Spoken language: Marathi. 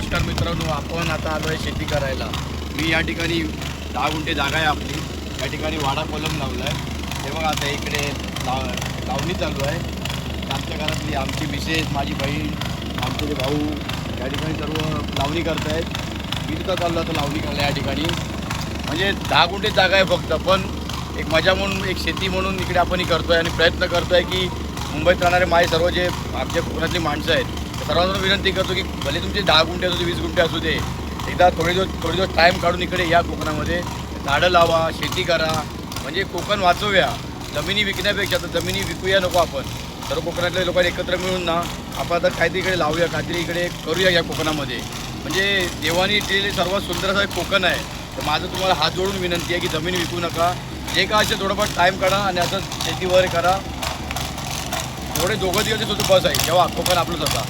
नमस्कार मित्रांनो, आपण आता आलो आहे शेती करायला। मी या ठिकाणी 10 गुंठे जागा आहे आपली। या ठिकाणी वाडा कोलम लावला आहे। हे बघा आता इकडे लावणी चालू आहे। आमच्या घरातली आमची मिसेस, माझी बहीण, आमचे जे भाऊ या ठिकाणी सर्व लावणी करत आहेत। मी सुद्धा चाललो आता लावणी करायला या ठिकाणी। म्हणजे 10 गुंठे जागा आहे फक्त, पण एक मजा म्हणून, एक शेती म्हणून इकडे आपण करतोय आणि प्रयत्न करतोय की मुंबईत राहणारे माझे सर्व जे आमच्या कोकणातली माणसं आहेत सर्वांना विनंती करतो की भले तुमचे 10 गुंठे असू दे, 20 गुंठे असू दे, एकदा थोडे दिवस टाईम काढून इकडे या कोकणामध्ये, झाडं लावा, शेती करा, म्हणजे कोकण वाचवूया। जमिनी विकण्यापेक्षा तर जमिनी विकूया नको आपण। सर्व कोकणातले लोक एकत्र मिळून ना आपण आता काहीतरी इकडे लावूया, काहीतरी इकडे करूया या कोकणामध्ये। म्हणजे देवानी दिलेले सर्वात सुंदर असं एक कोकण आहे। तर माझं तुम्हाला हात जोडून विनंती आहे की जमीन विकू नका, जे का असे थोडंफार टाईम काढा आणि असं शेती वगैरे करा। थोडे दोघं दिवस सुद्धा बस आहे जेव्हा कोकण आपलंच होता।